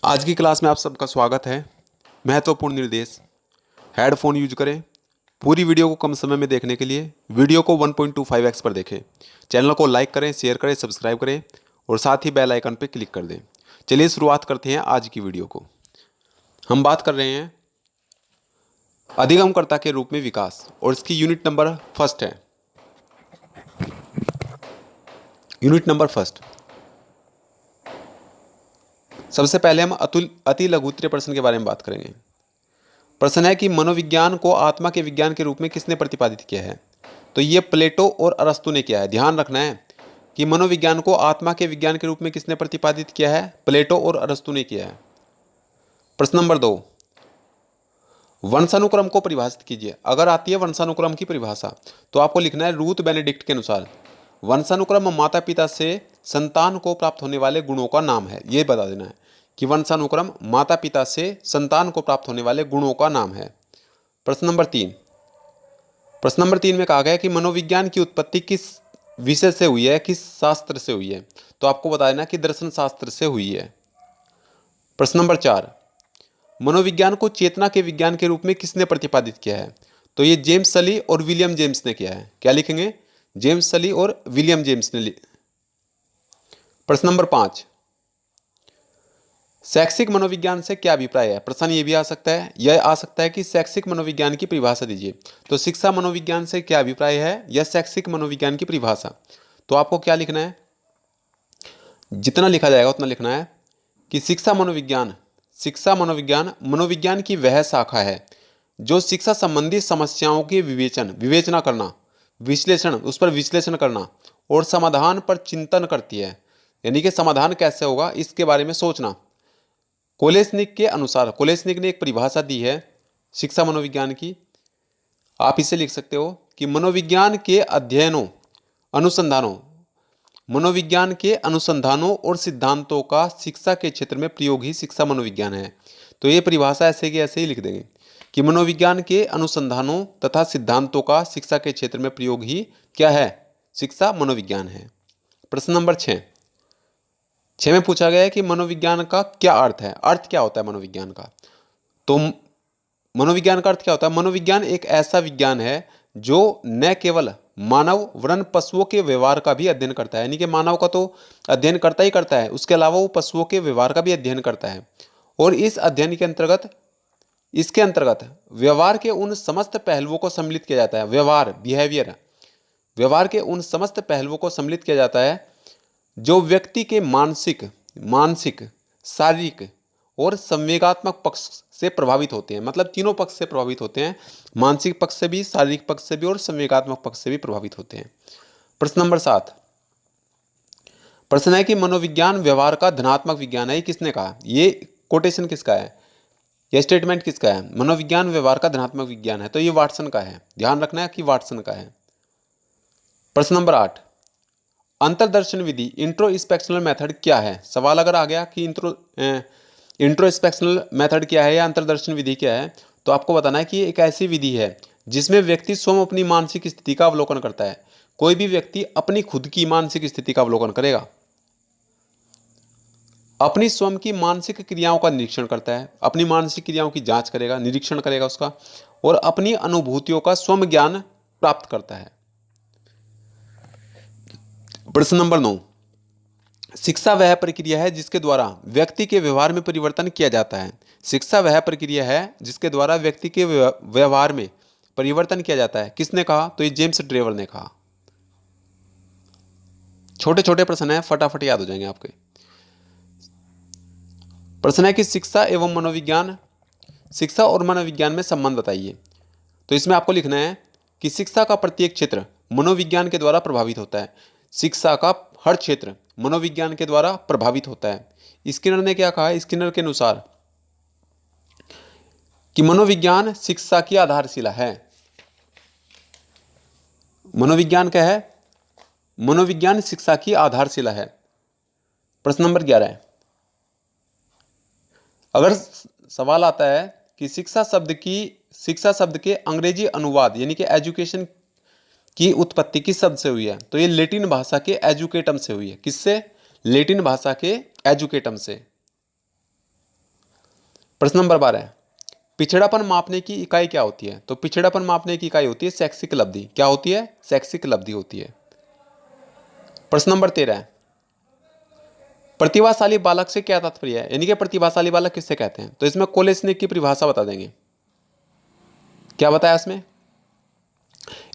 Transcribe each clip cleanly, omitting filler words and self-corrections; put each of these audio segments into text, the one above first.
आज की क्लास में आप सबका स्वागत है। महत्वपूर्ण निर्देश। हेडफोन यूज करें। पूरी वीडियो को कम समय में देखने के लिए वीडियो को 1.25x पर देखें। चैनल को लाइक करें, शेयर करें, सब्सक्राइब करें और साथ ही बेल आइकन पर क्लिक कर दें। चलिए शुरुआत करते हैं आज की वीडियो को। हम बात कर रहे हैं अधिगमकर्ता के रूप में विकास और इसकी यूनिट नंबर फर्स्ट है। Unit number first. सबसे पहले हम अति लघुत्तरीय प्रश्न के बारे में बात करेंगे। प्रश्न है कि मनोविज्ञान को आत्मा के विज्ञान के रूप में किसने प्रतिपादित किया है। तो ये प्लेटो और अरस्तु ने किया है। ध्यान रखना है कि मनोविज्ञान को आत्मा के विज्ञान के रूप में किसने प्रतिपादित किया है, प्लेटो और अरस्तु ने किया है। प्रश्न नंबर 2, वंशानुक्रम को परिभाषित कीजिए। अगर आती है वंशानुक्रम की परिभाषा तो आपको लिखना है रूथ बेनेडिक्ट के अनुसार वंशानुक्रम माता पिता से संतान को प्राप्त होने वाले गुणों का नाम है। यह बता देना है कि वंशानुक्रम माता पिता से संतान को प्राप्त होने वाले गुणों का नाम है। प्रश्न नंबर 3। प्रश्न नंबर 3 में कहा गया कि मनोविज्ञान की उत्पत्ति किस विषय से हुई है, किस शास्त्र से हुई है। तो आपको बता देना कि दर्शन शास्त्र से हुई है। प्रश्न नंबर 4, मनोविज्ञान को चेतना के विज्ञान के रूप में किसने प्रतिपादित किया है। तो ये जेम्स सली और विलियम जेम्स ने किया है। क्या लिखेंगे? जेम्स सली और विलियम जेम्स ने। प्रश्न नंबर 5, शैक्षिक मनोविज्ञान से क्या अभिप्राय है। प्रश्न ये भी आ सकता है, यह आ सकता है कि शैक्षिक मनोविज्ञान की परिभाषा दीजिए। तो शिक्षा मनोविज्ञान से क्या अभिप्राय है या शैक्षिक मनोविज्ञान की परिभाषा। तो आपको क्या लिखना है, जितना लिखा जाएगा उतना लिखना है कि शिक्षा मनोविज्ञान मनोविज्ञान की वह शाखा है जो शिक्षा संबंधी समस्याओं के विवेचना करना, विश्लेषण, उस पर विश्लेषण करना और समाधान पर चिंतन करती है। यानी कि समाधान कैसे होगा इसके बारे में सोचना। कोलेस्निक के अनुसार, कोलेस्निक ने एक परिभाषा दी है शिक्षा मनोविज्ञान की। आप इसे लिख सकते हो कि मनोविज्ञान के अनुसंधानों और सिद्धांतों का शिक्षा के क्षेत्र में प्रयोग ही शिक्षा मनोविज्ञान है। तो ये परिभाषा ऐसे कि ऐसे ही लिख देंगे कि मनोविज्ञान के अनुसंधानों तथा सिद्धांतों का शिक्षा के क्षेत्र में प्रयोग ही क्या है, शिक्षा मनोविज्ञान है। प्रश्न नंबर 6 में पूछा गया है कि मनोविज्ञान का क्या अर्थ है, अर्थ क्या होता है मनोविज्ञान का। तो मनोविज्ञान का अर्थ क्या होता है? मनोविज्ञान एक ऐसा विज्ञान है जो न केवल मानव वरन पशुओं के व्यवहार का भी अध्ययन करता है। यानी कि मानव का तो अध्ययन करता ही करता है, उसके अलावा वो पशुओं के व्यवहार का भी अध्ययन करता है। और इस अध्ययन के अंतर्गत, इसके अंतर्गत व्यवहार के उन समस्त पहलुओं को सम्मिलित किया जाता है। व्यवहार के उन समस्त पहलुओं को सम्मिलित किया जाता है जो व्यक्ति के मानसिक, शारीरिक और संवेगात्मक पक्ष से प्रभावित होते हैं। मतलब तीनों पक्ष से प्रभावित होते हैं, मानसिक पक्ष से भी, शारीरिक पक्ष से भी और संवेगात्मक पक्ष से भी प्रभावित होते हैं। प्रश्न नंबर 7, प्रश्न है कि मनोविज्ञान व्यवहार का धनात्मक विज्ञान है। ये किसने कहा? ये कोटेशन किसका है, यह स्टेटमेंट किसका है? मनोविज्ञान व्यवहार का धनात्मक विज्ञान है। तो ये वाटसन का है। ध्यान रखना है कि वाटसन का है। प्रश्न नंबर 8, अंतर्दर्शन विधि इंट्रोस्पेक्शनल मेथड क्या है। सवाल अगर आ गया कि इंट्रोस्पेक्शनल मेथड क्या है या अंतर्दर्शन विधि क्या है, तो आपको बताना है कि एक ऐसी विधि है जिसमें व्यक्ति स्वयं अपनी मानसिक स्थिति का अवलोकन करता है। कोई भी व्यक्ति अपनी खुद की मानसिक स्थिति का अवलोकन करेगा, अपनी स्वयं की मानसिक क्रियाओं का निरीक्षण करता है, अपनी मानसिक क्रियाओं की जांच करेगा, निरीक्षण करेगा उसका, और अपनी अनुभूतियों का स्वयं ज्ञान प्राप्त करता है। प्रश्न नंबर 9, शिक्षा वह प्रक्रिया है जिसके द्वारा व्यक्ति के व्यवहार में परिवर्तन किया जाता है। शिक्षा वह प्रक्रिया है जिसके द्वारा व्यक्ति के व्यवहार में परिवर्तन किया जाता है। किसने कहा? तो ये जेम्स ड्रेवर ने कहा। छोटे छोटे प्रश्न है, फटाफट याद हो जाएंगे आपके। प्रश्न है कि शिक्षा और मनोविज्ञान में संबंध बताइए। तो इसमें आपको लिखना है कि शिक्षा का प्रत्येक क्षेत्र मनोविज्ञान के द्वारा प्रभावित होता है। शिक्षा का हर क्षेत्र मनोविज्ञान के द्वारा प्रभावित होता है। स्किनर ने क्या कहा? स्किनर के अनुसार कि मनोविज्ञान शिक्षा की आधारशिला है। मनोविज्ञान क्या है? मनोविज्ञान शिक्षा की आधारशिला है। प्रश्न नंबर 11, अगर सवाल आता है कि शिक्षा शब्द के अंग्रेजी अनुवाद यानी कि एजुकेशन की उत्पत्ति किस शब्द से हुई है, तो ये लैटिन भाषा के एजुकेटम से हुई है। किससे? लैटिन भाषा के एजुकेटम से। प्रश्न नंबर 12, पिछड़ापन मापने की इकाई क्या होती है? तो पिछड़ापन मापने की इकाई होती है शैक्षिक लब्धि। क्या होती है? शैक्षिक लब्धि होती है। प्रश्न नंबर 13, प्रतिभाशाली बालक से क्या तात्पर्य है? यानी कि प्रतिभाशाली बालक किससे कहते हैं? तो इसमें कोलेसनिक की परिभाषा बता देंगे। क्या बताया इसमें?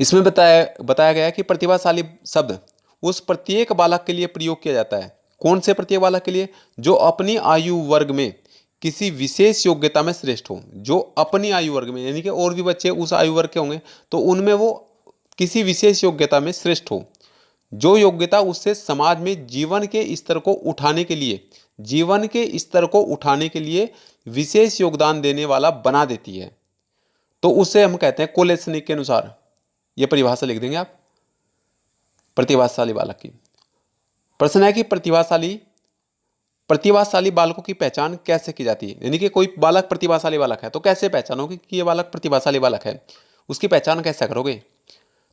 इसमें बताया गया है कि प्रतिभाशाली शब्द उस प्रत्येक बालक के लिए प्रयोग किया जाता है। कौन से प्रत्येक बालक के लिए? जो अपनी आयु वर्ग में किसी विशेष योग्यता में श्रेष्ठ हो। जो अपनी आयु वर्ग में, यानी कि और भी बच्चे उस आयु वर्ग के होंगे तो उनमें वो किसी विशेष योग्यता में श्रेष्ठ हो, जो योग्यता उससे समाज में जीवन के स्तर को उठाने के लिए विशेष योगदान देने वाला बना देती है, तो उसे हम कहते हैं कोलेसनिक के अनुसार। यह परिभाषा लिख देंगे आप प्रतिभाशाली बालक की। प्रश्न है कि प्रतिभाशाली बालकों की पहचान कैसे की जाती है? यानी कि कोई बालक प्रतिभाशाली बालक है तो कैसे पहचानोगे कि यह बालक प्रतिभाशाली बालक है? उसकी पहचान कैसे करोगे?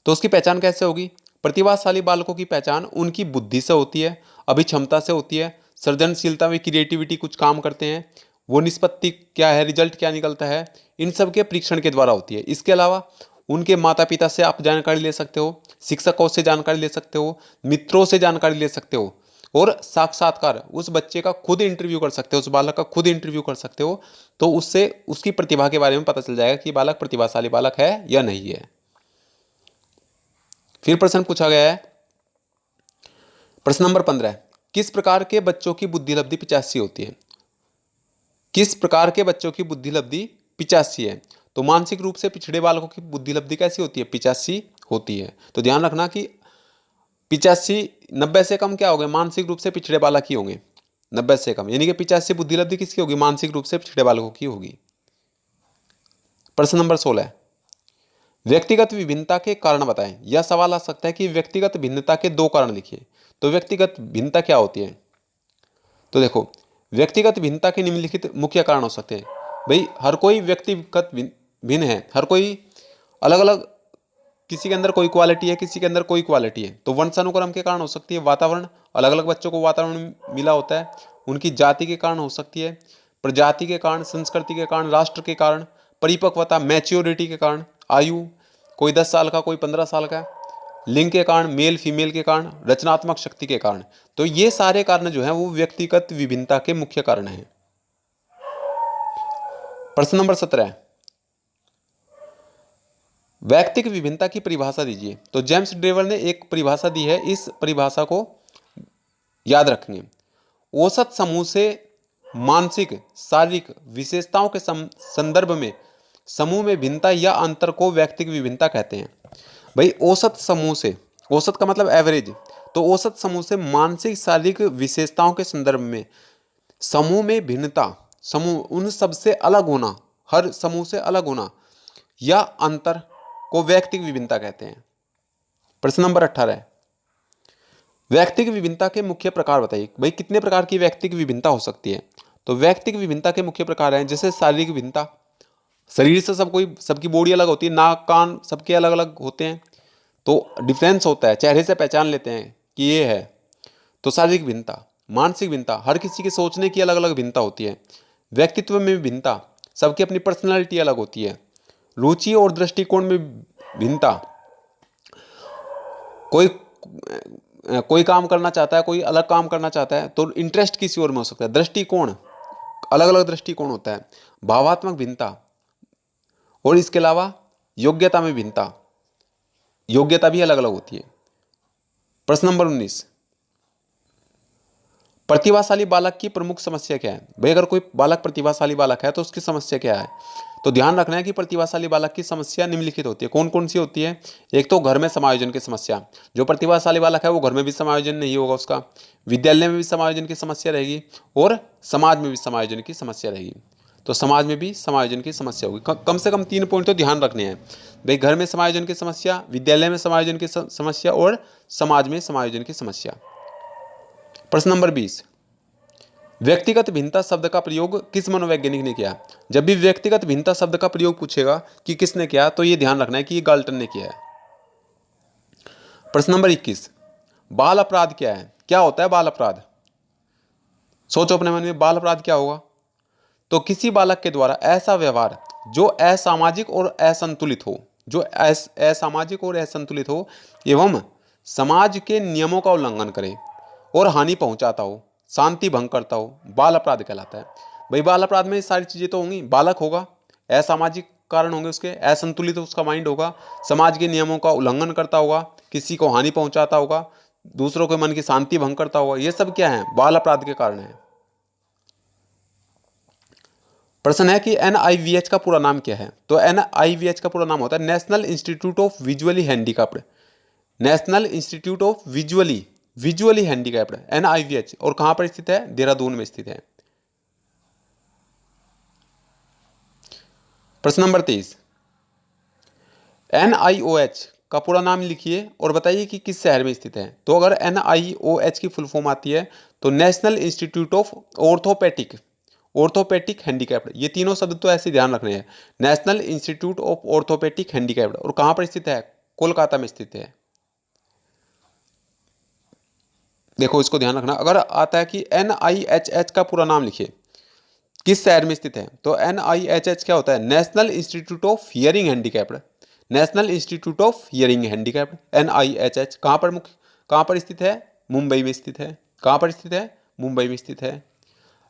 तो उसकी पहचान कैसे होगी? प्रतिभाशाली बालकों की पहचान उनकी बुद्धि से होती है, अभिक्षमता से होती है, सृजनशीलता में क्रिएटिविटी कुछ काम करते हैं, वो निष्पत्ति क्या है, रिजल्ट क्या निकलता है, इन सब के परीक्षण के द्वारा होती है। इसके अलावा उनके माता पिता से आप जानकारी ले सकते हो, शिक्षकों से जानकारी ले सकते हो, मित्रों से जानकारी ले सकते हो, और साक्षात्कार उस बच्चे का खुद इंटरव्यू कर सकते हो, उस बालक का खुद इंटरव्यू कर सकते हो। तो उससे उसकी प्रतिभा के बारे में पता चल जाएगा कि बालक प्रतिभाशाली बालक है या नहीं है। फिर प्रश्न पूछा गया है प्रश्न नंबर 15, किस प्रकार के बच्चों की बुद्धि लब्धि 85 होती है? किस प्रकार के बच्चों की बुद्धि लब्धि 85 है? तो मानसिक रूप से पिछड़े बालकों की बुद्धि लब्धि कैसी होती है? 85 होती है। तो ध्यान रखना कि 85, 90 से कम क्या हो गए? मानसिक रूप से पिछड़े बालक ही होंगे। 90 से कम यानी कि 85 बुद्धि लब्धि किसकी होगी? मानसिक रूप से पिछड़े बालकों की होगी। प्रश्न नंबर 16, व्यक्तिगत विभिन्नता के कारण बताएं। यह सवाल आ सकता है कि व्यक्तिगत भिन्नता के 2 कारण लिखिए। तो व्यक्तिगत भिन्नता क्या होती है? तो देखो, व्यक्तिगत भिन्नता के निम्नलिखित मुख्य कारण हो सकते हैं। भाई हर कोई व्यक्तिगत भिन्न है, हर कोई अलग अलग, किसी के अंदर कोई क्वालिटी है, किसी के अंदर कोई क्वालिटी है। तो वंशानुक्रम के कारण हो सकती है, वातावरण, अलग अलग बच्चों को वातावरण मिला होता है, उनकी जाति के कारण हो सकती है, प्रजाति के कारण, संस्कृति के कारण, राष्ट्र के कारण, परिपक्वता मैच्योरिटी के कारण, आयु, कोई 10 साल का कोई 15 साल का, लिंग के कारण, मेल फीमेल के कारण, रचनात्मक शक्ति के कारण। तो ये सारे कारण जो है वो व्यक्तिगत विभिन्नता के मुख्य कारण हैं। प्रश्न नंबर 17, व्यक्तिगत विभिन्नता की परिभाषा दीजिए। तो जेम्स ड्रेवर ने एक परिभाषा दी है, इस परिभाषा को याद रखेंगे। औसत समूह से मानसिक शारीरिक विशेषताओं के संदर्भ में समूह में भिन्नता या अंतर को व्यक्तिगत विभिन्नता कहते हैं। भाई औसत समूह से, औसत का मतलब एवरेज, तो औसत समूह से मानसिक शारीरिक विशेषताओं के संदर्भ में समूह में भिन्नता, समूह उन सबसे अलग होना, हर समूह से अलग होना या अंतर को व्यक्तिगत विभिन्नता कहते हैं। प्रश्न नंबर 18, व्यक्तिगत विभिन्नता के मुख्य प्रकार बताइए। भाई कितने प्रकार की व्यक्तिगत विभिन्नता हो सकती है? तो व्यक्तिगत विभिन्नता के मुख्य प्रकार हैं, जैसे शारीरिक विभिन्नता, शरीर से सबकी बॉडी अलग होती है, नाक कान सबके अलग अलग होते हैं, तो डिफरेंस होता है, चेहरे से पहचान लेते हैं कि ये है, तो शारीरिक भिन्नता। मानसिक भिन्नता, हर किसी के सोचने की अलग अलग भिन्नता होती है। व्यक्तित्व में भिन्नता, सबकी अपनी पर्सनैलिटी अलग होती है। रुचि और दृष्टिकोण में भिन्नता, कोई कोई काम करना चाहता है, कोई अलग काम करना चाहता है, तो इंटरेस्ट किसी और में हो सकता है। दृष्टिकोण, अलग अलग दृष्टिकोण होता है। भावात्मक भिन्नता, और इसके अलावा योग्यता में भिन्नता, योग्यता भी अलग अलग होती है। प्रश्न नंबर 19, प्रतिभाशाली बालक की प्रमुख समस्या क्या है? भाई अगर कोई बालक प्रतिभाशाली बालक है तो उसकी समस्या क्या है? तो ध्यान रखना है कि प्रतिभाशाली बालक की समस्या निम्नलिखित होती है। कौन कौन सी होती है? एक तो घर में समायोजन की समस्या, जो प्रतिभाशाली बालक है वो घर में भी समायोजन नहीं होगा उसका, विद्यालय में भी समायोजन की समस्या रहेगी, और समाज में भी समायोजन की समस्या रहेगी। तो समाज में भी समायोजन की समस्या होगी। कम से कम 3 पॉइंट तो ध्यान रखने हैं भाई, घर में समायोजन की समस्या, विद्यालय में समायोजन की समस्या, और समाज में समायोजन की समस्या। प्रश्न नंबर 20, व्यक्तिगत भिन्नता शब्द का प्रयोग किस मनोवैज्ञानिक ने किया? जब भी व्यक्तिगत भिन्नता शब्द का प्रयोग पूछेगा कि किसने किया, तो यह ध्यान रखना है कि ये गाल्टन ने किया है। प्रश्न नंबर 21, बाल अपराध क्या है? क्या होता है बाल अपराध? सोचो अपने मन में, बाल अपराध क्या होगा? तो किसी बालक के द्वारा ऐसा व्यवहार जो असामाजिक और असंतुलित हो, जो असामाजिक और असंतुलित हो एवं समाज के नियमों का उल्लंघन करे और हानि पहुंचाता हो, शांति भंग करता हो, बाल अपराध कहलाता है। भाई बाल अपराध में ये सारी चीजें तो होंगी, बालक होगा, असामाजिक कारण होंगे उसके, असंतुलित उसका माइंड होगा, समाज के नियमों का उल्लंघन करता होगा, किसी को हानि पहुंचाता होगा, दूसरों के मन की शांति भंग करता होगा। ये सब क्या है, बाल अपराध के कारण है। प्रश्न है कि NIVH का पूरा नाम क्या है? तो NIVH का पूरा नाम होता है national institute of visually handicapped. National institute of visually handicapped, NIVH। और कहां पर स्थित है? देहरादून में स्थित है। प्रश्न नंबर 23, NIOH का पूरा नाम लिखिए और बताइए कि किस शहर में स्थित है। तो अगर NIOH की फुल फॉर्म आती है तो national institute of orthopaedic handicapped. ये तीनों शब्द तो ऐसे ध्यान रखने हैं, national institute of orthopaedic handicapped. और कहां पर स्थित है? कोलकाता में स्थित है। देखो इसको ध्यान रखना, अगर आता है कि NIHH का पूरा नाम लिखिए, किस शहर में स्थित है, तो NIHH क्या होता है? National institute of hearing handicapped. National institute of hearing handicapped, NIHH। कहां पर स्थित है? मुंबई में स्थित है। कहां पर स्थित है? मुंबई में स्थित है।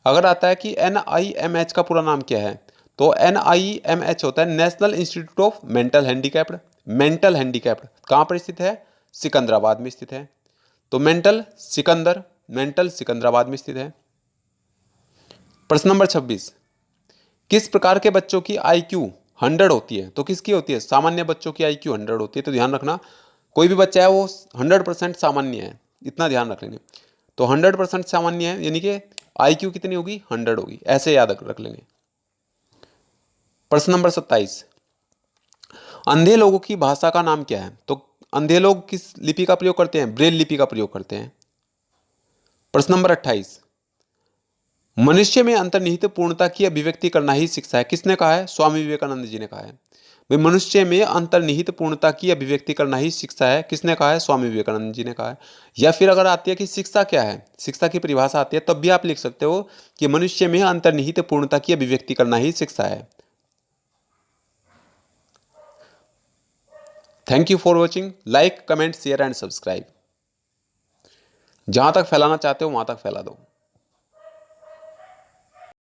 अगर आता है कि NIMH का पूरा नाम क्या है, तो NIMH होता है national institute of mental handicapped. Mental handicapped कहां पर स्थित है? सिकंदराबाद में स्थित है। तो मेंटल सिकंदराबाद में स्थित है। प्रश्न नंबर 26, किस प्रकार के बच्चों की IQ 100 होती है? तो किसकी होती है? सामान्य बच्चों की IQ 100 होती है। तो ध्यान रखना, कोई भी बच्चा है वो 100% सामान्य है, इतना ध्यान रख लेंगे। तो 100% सामान्य है यानी कि IQ कितनी होगी? 100 होगी, ऐसे याद रख लेंगे। प्रश्न नंबर 27, अंधे लोगों की भाषा का नाम क्या है? तो अंधे लोग किस लिपि का प्रयोग करते हैं? ब्रेल लिपि का प्रयोग करते हैं। प्रश्न नंबर 28, मनुष्य में अंतर्निहित पूर्णता की अभिव्यक्ति करना ही शिक्षा है। किसने कहा है? स्वामी विवेकानंद जी ने कहा है। भाई मनुष्य में अंतर्निहित पूर्णता की अभिव्यक्ति करना ही शिक्षा है, किसने कहा है? स्वामी विवेकानंद जी ने कहा है। या फिर अगर आती है कि शिक्षा क्या है, शिक्षा की परिभाषा आती है, तब भी आप लिख सकते हो कि मनुष्य में अंतर्निहित पूर्णता की अभिव्यक्ति करना ही शिक्षा है। Thank you for watching. Like, comment, share and subscribe. जहां तक फैलाना चाहते हो वहां तक फैला दो।